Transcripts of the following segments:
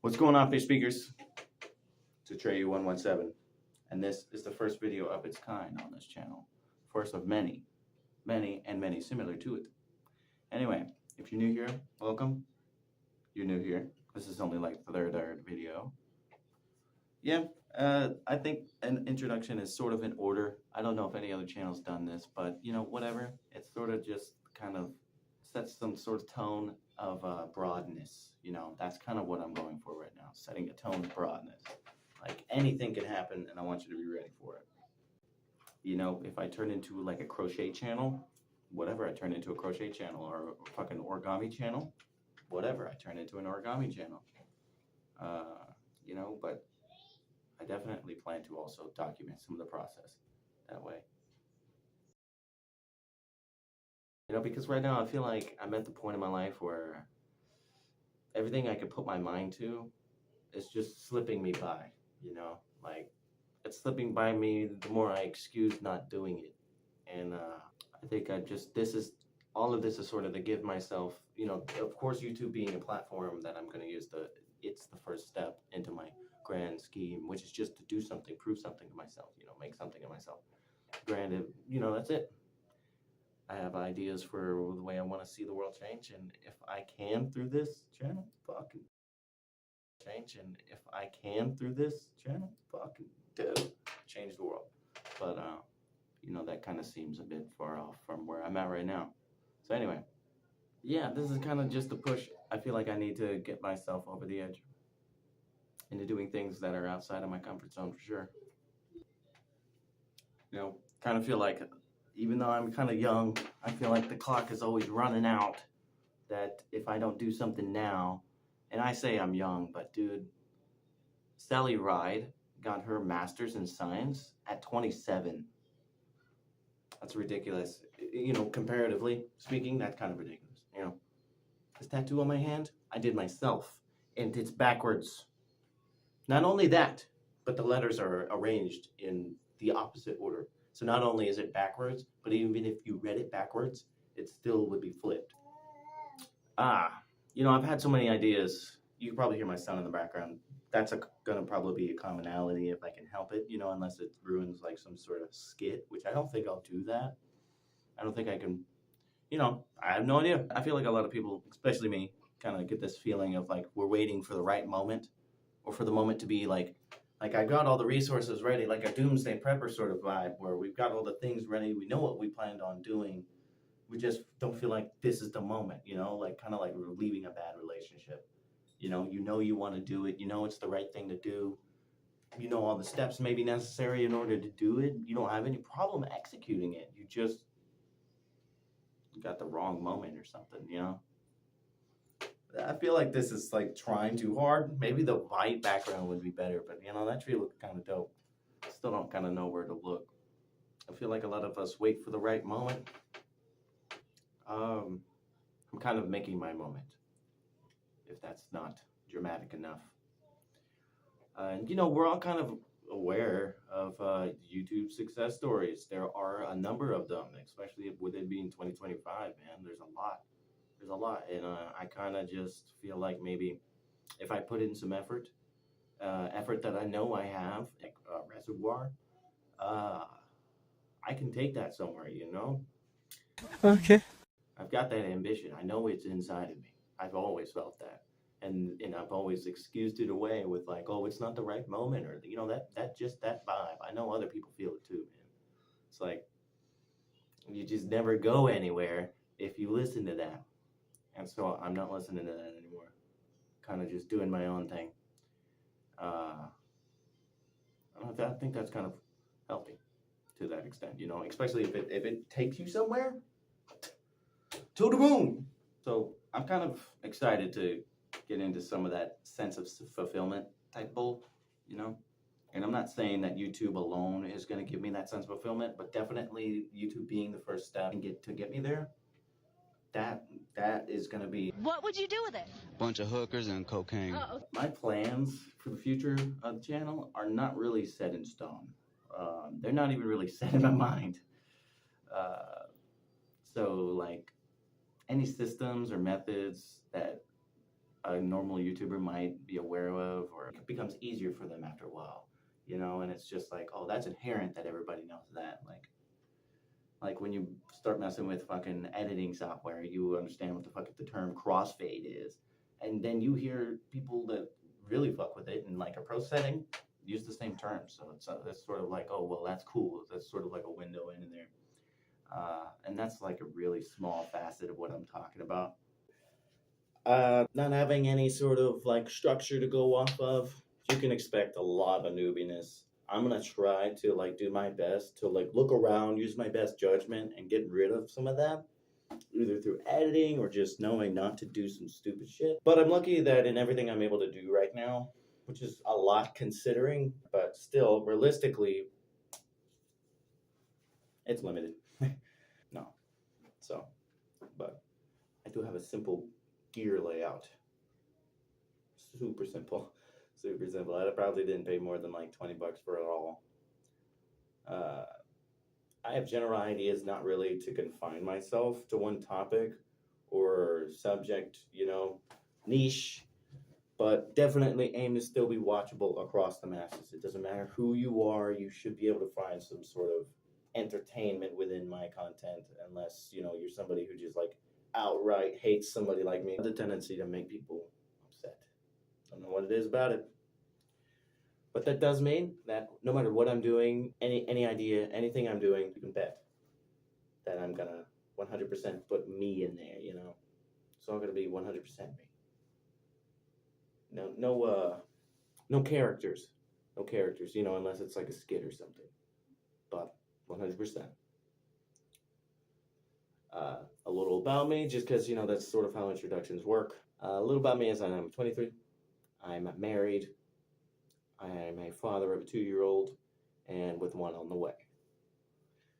What's going on, fish speakers? It's Attraue117, and this is the first video of its kind on this channel. First of many, and many similar to it. Anyway, if you're new here, welcome. You're new here. This is only like the third video. Yeah, I think an introduction is sort of in order. I don't know if any other channel's done this, but you know, whatever. It's sort of just kind of sets some sort of tone of broadness. You know, that's kind of what I'm going for right now, setting a tone of broadness. Like anything can happen, and I want you to be ready for it. You know, if I turn into like a crochet channel, whatever, I turn into a crochet channel, or a fucking origami channel, whatever, I turn into an origami channel. You know, but I definitely plan to also document some of the process that way. You know, because right now I feel like I'm at the point in my life where everything I could put my mind to is just slipping me by, you know? Like, it's slipping by me the more I excuse not doing it. And I think all of this is sort of to give myself, you know, of course YouTube being a platform that I'm going to use, it's the first step into my grand scheme, which is just to do something, prove something to myself, you know, make something of myself. Granted, you know, that's it. I have ideas for the way I want to see the world change, and if I can through this channel, fucking change, and if I can through this channel, fucking do change the world. But you know, that kind of seems a bit far off from where I'm at right now. So anyway, yeah, this is kind of just a push. I feel like I need to get myself over the edge into doing things that are outside of my comfort zone for sure. You know, kind of feel like, even though I'm kind of young, I feel like the clock is always running out, that if I don't do something now, and I say I'm young, but dude, Sally Ride got her master's in science at 27. That's ridiculous. You know, comparatively speaking, that's kind of ridiculous. You know, this tattoo on my hand, I did myself, and it's backwards. Not only that, but the letters are arranged in the opposite order. So not only is it backwards, but even if you read it backwards, it still would be flipped. You know, I've had so many ideas. You can probably hear my son in the background. That's gonna probably be a commonality if I can help it, you know, unless it ruins like some sort of skit, which I don't think I'll do that. I don't think I can, you know, I have no idea. I feel like a lot of people, especially me, kind of get this feeling of like we're waiting for the right moment, or for the moment to be like I've got all the resources ready, like a doomsday prepper sort of vibe, where we've got all the things ready, we know what we planned on doing, we just don't feel like this is the moment, you know, like kind of like we're leaving a bad relationship. You know you want to do it, you know it's the right thing to do, you know all the steps may be necessary in order to do it, you don't have any problem executing it, you just got the wrong moment or something, you know. I feel like this is like trying too hard. Maybe the white background would be better, but you know, that tree looked kind of dope. Still don't kind of know where to look. I feel like a lot of us wait for the right moment. I'm kind of making my moment, if that's not dramatic enough. And you know, we're all kind of aware of YouTube success stories. There are a number of them, especially with it being 2025, man. There's a lot. And I kind of just feel like maybe if I put in some effort that I know I have, like reservoir, I can take that somewhere, you know? Okay. I've got that ambition. I know it's inside of me. I've always felt that. And I've always excused it away with like, oh, it's not the right moment, or, you know, that just that vibe. I know other people feel it too, man. It's like, you just never go anywhere if you listen to that. And so I'm not listening to that anymore. Kind of just doing my own thing. I think that's kind of healthy to that extent, you know, especially if it takes you somewhere to the moon. So I'm kind of excited to get into some of that sense of fulfillment type bull, you know. And I'm not saying that YouTube alone is going to give me that sense of fulfillment, but definitely YouTube being the first step and get me there. That is going to be. What would you do with it? Bunch of hookers and cocaine. Oh, okay. My plans for the future of the channel are not really set in stone. They're not even really set in my mind. So like any systems or methods that a normal YouTuber might be aware of, or it becomes easier for them after a while, you know, and it's just like, oh, that's inherent that everybody knows that. Like when you start messing with fucking editing software, you understand what the fuck the term crossfade is. And then you hear people that really fuck with it in like a pro setting use the same term. So it's sort of like, oh, well, that's cool. That's sort of like a window in there. And that's like a really small facet of what I'm talking about. Not having any sort of like structure to go off of, you can expect a lot of newbiness. I'm gonna try to like do my best to like look around, use my best judgment, and get rid of some of that, either through editing or just knowing not to do some stupid shit. But I'm lucky that in everything I'm able to do right now, which is a lot considering, but still, realistically, it's limited. No. So, but I do have a simple gear layout. Super simple. Super simple. I probably didn't pay more than like $20 for it all. I have general ideas, not really to confine myself to one topic or subject, you know, niche, but definitely aim to still be watchable across the masses. It doesn't matter who you are, you should be able to find some sort of entertainment within my content, unless, you know, you're somebody who just like outright hates somebody like me. The tendency to make people upset. I don't know what it is about it. But that does mean that no matter what I'm doing, any idea, anything I'm doing, you can bet that I'm gonna 100% put me in there, you know. So I'm gonna be 100% me. No characters, no characters, you know, unless it's like a skit or something. But 100%. A little about me, just because you know that's sort of how introductions work. A little about me is I'm 23. I'm married. I am a father of a 2-year-old, and with one on the way.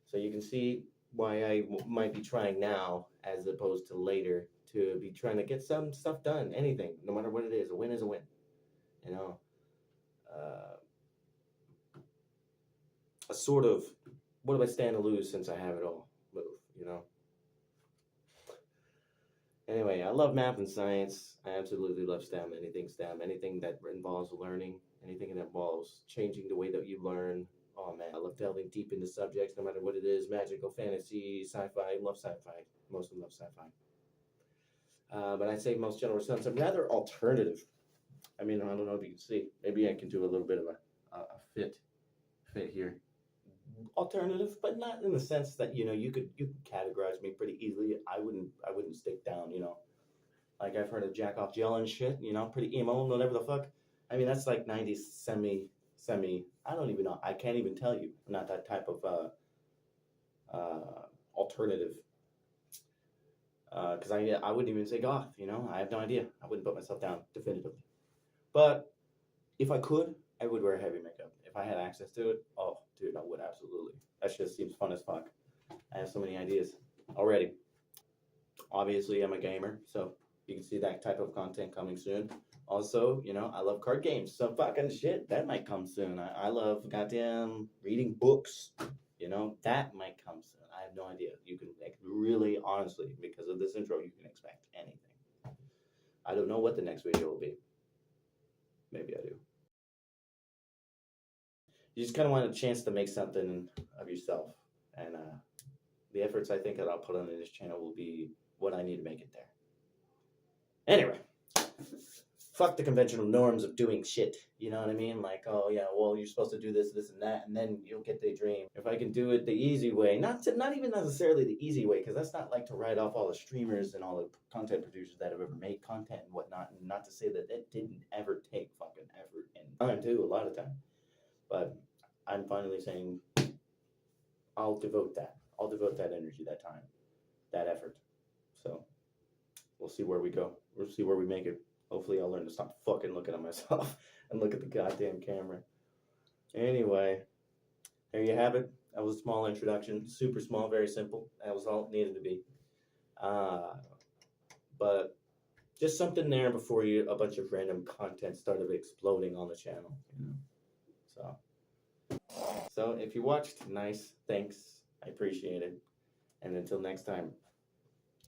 So you can see why I might be trying now as opposed to later to be trying to get some stuff done. Anything, no matter what it is, a win is a win. You know, a sort of what do I stand to lose since I have it all? Move, you know. Anyway, I love math and science. I absolutely love STEM. Anything that involves learning, anything that involves changing the way that you learn. Oh man, I love delving deep into subjects, no matter what it is, magical, fantasy, sci-fi. I love sci-fi. Mostly love sci-fi. But I'd say most general sense, I'm rather alternative. I mean, I don't know if you can see. Maybe I can do a little bit of a fit here. Alternative, but not in the sense that you know you could categorize me pretty easily. I wouldn't stick down. You know, like I've heard of jack off Jill and shit. You know, pretty emo, whatever the fuck. I mean, that's like 90s semi. I don't even know. I can't even tell you. I'm not that type of alternative. Because I wouldn't even say goth. You know, I have no idea. I wouldn't put myself down definitively. But if I could, I would wear heavy makeup. If I had access to it, oh, dude, I would absolutely. That just seems fun as fuck. I have so many ideas already. Obviously, I'm a gamer, so you can see that type of content coming soon. Also, you know, I love card games, so fucking shit, that might come soon. I love goddamn reading books, you know, that might come soon. I have no idea. You can really, honestly, because of this intro, you can expect anything. I don't know what the next video will be. Maybe I do. You just kind of want a chance to make something of yourself. And the efforts I think that I'll put on this channel will be what I need to make it there. Anyway, fuck the conventional norms of doing shit. You know what I mean? Like, oh yeah, well you're supposed to do this, this, and that, and then you'll get the dream. If I can do it the easy way, not even necessarily the easy way, because that's not like to write off all the streamers and all the content producers that have ever made content and whatnot. And not to say that it didn't ever take fucking effort and time too, a lot of time. But I'm finally saying I'll devote that. I'll devote that energy, that time, that effort. So we'll see where we go. We'll see where we make it. Hopefully I'll learn to stop fucking looking at myself and look at the goddamn camera. Anyway, there you have it. That was a small introduction. Super small, very simple. That was all it needed to be. But just something there before a bunch of random content started exploding on the channel. You know? So if you watched, nice, thanks. I appreciate it. And until next time,